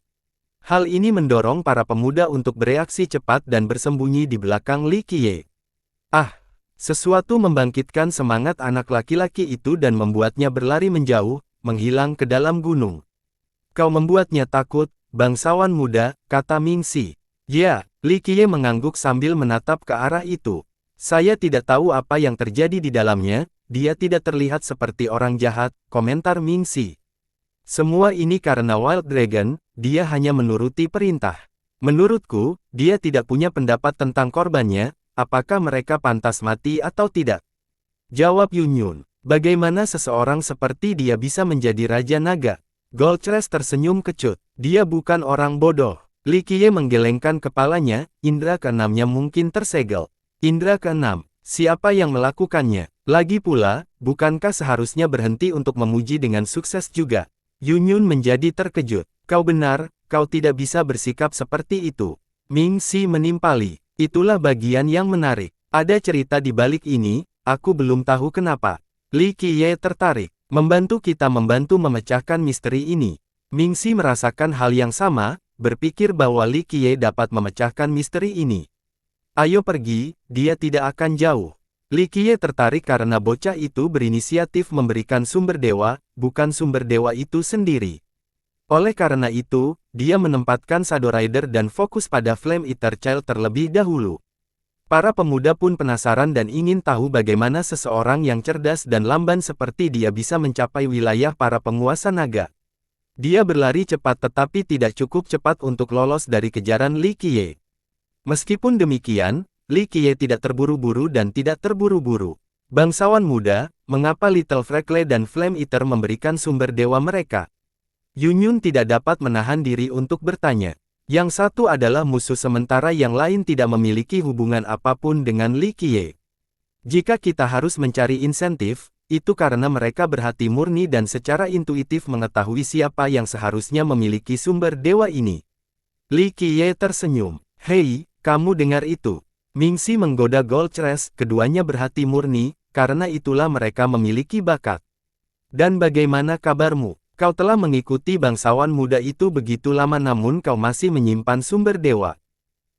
Speaker 1: Hal ini mendorong para pemuda untuk bereaksi cepat dan bersembunyi di belakang Li Qiye. Sesuatu membangkitkan semangat anak laki-laki itu dan membuatnya berlari menjauh, menghilang ke dalam gunung. Kau membuatnya takut, bangsawan muda, kata Ming Xi. Ya, Li Qiye mengangguk sambil menatap ke arah itu. Saya tidak tahu apa yang terjadi di dalamnya, dia tidak terlihat seperti orang jahat, komentar Ming Xi. Semua ini karena Wild Dragon, dia hanya menuruti perintah. Menurutku, dia tidak punya pendapat tentang korbannya. Apakah mereka pantas mati atau tidak? Jawab Yunyun. Bagaimana seseorang seperti dia bisa menjadi Raja Naga? Goldcrest tersenyum kecut. Dia bukan orang bodoh. Li Qiye menggelengkan kepalanya, indera keenamnya mungkin tersegel. Indera keenam, siapa yang melakukannya? Lagi pula, bukankah seharusnya berhenti untuk memuji dengan sukses juga? Yunyun menjadi terkejut. Kau benar, kau tidak bisa bersikap seperti itu. Ming Xi menimpali. Itulah bagian yang menarik. Ada cerita di balik ini, aku belum tahu kenapa. Li Qiye tertarik. Membantu kita membantu memecahkan misteri ini. Ming Xi merasakan hal yang sama, berpikir bahwa Li Qiye dapat memecahkan misteri ini. Ayo pergi, dia tidak akan jauh. Li Qiye tertarik karena bocah itu berinisiatif memberikan sumber dewa, bukan sumber dewa itu sendiri. Oleh karena itu, dia menempatkan Shadow Rider dan fokus pada Flame Eater Child terlebih dahulu. Para pemuda pun penasaran dan ingin tahu bagaimana seseorang yang cerdas dan lamban seperti dia bisa mencapai wilayah para penguasa naga. Dia berlari cepat tetapi tidak cukup cepat untuk lolos dari kejaran Li Qiye. Meskipun demikian, Li Qiye tidak terburu-buru dan tidak terburu-buru. Bangsawan muda, mengapa Little Freckle dan Flame Eater memberikan sumber dewa mereka? Yunyun tidak dapat menahan diri untuk bertanya. Yang satu adalah musuh sementara yang lain tidak memiliki hubungan apapun dengan Li Qiye. Jika kita harus mencari insentif, itu karena mereka berhati murni dan secara intuitif mengetahui siapa yang seharusnya memiliki sumber dewa ini. Li Qiye tersenyum. Hei, kamu dengar itu? Ming Xi menggoda Goldcrest, keduanya berhati murni, karena itulah mereka memiliki bakat. Dan bagaimana kabarmu? Kau telah mengikuti bangsawan muda itu begitu lama namun kau masih menyimpan sumber dewa.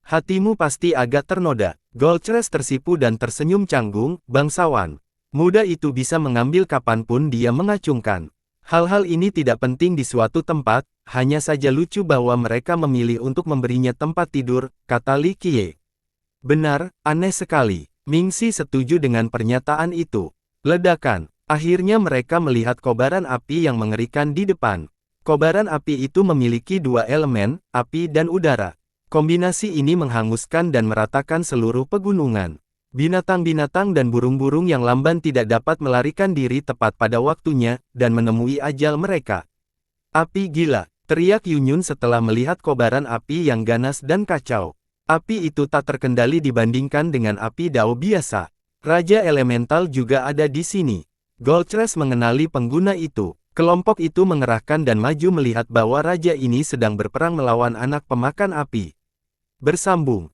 Speaker 1: Hatimu pasti agak ternoda. Goldcrest tersipu dan tersenyum canggung, bangsawan muda itu bisa mengambil kapanpun dia mengacungkan. Hal-hal ini tidak penting di suatu tempat, hanya saja lucu bahwa mereka memilih untuk memberinya tempat tidur, kata Li Qiye. Benar, aneh sekali. Ming Xi setuju dengan pernyataan itu. Ledakan. Akhirnya mereka melihat kobaran api yang mengerikan di depan. Kobaran api itu memiliki dua elemen, api dan udara. Kombinasi ini menghanguskan dan meratakan seluruh pegunungan. Binatang-binatang dan burung-burung yang lamban tidak dapat melarikan diri tepat pada waktunya, dan menemui ajal mereka. Api gila, teriak Yunyun setelah melihat kobaran api yang ganas dan kacau. Api itu tak terkendali dibandingkan dengan api Dao biasa. Raja Elemental juga ada di sini. Goldcrest mengenali pengguna itu. Kelompok itu mengerahkan dan maju melihat bahwa raja ini sedang berperang melawan anak pemakan api. Bersambung.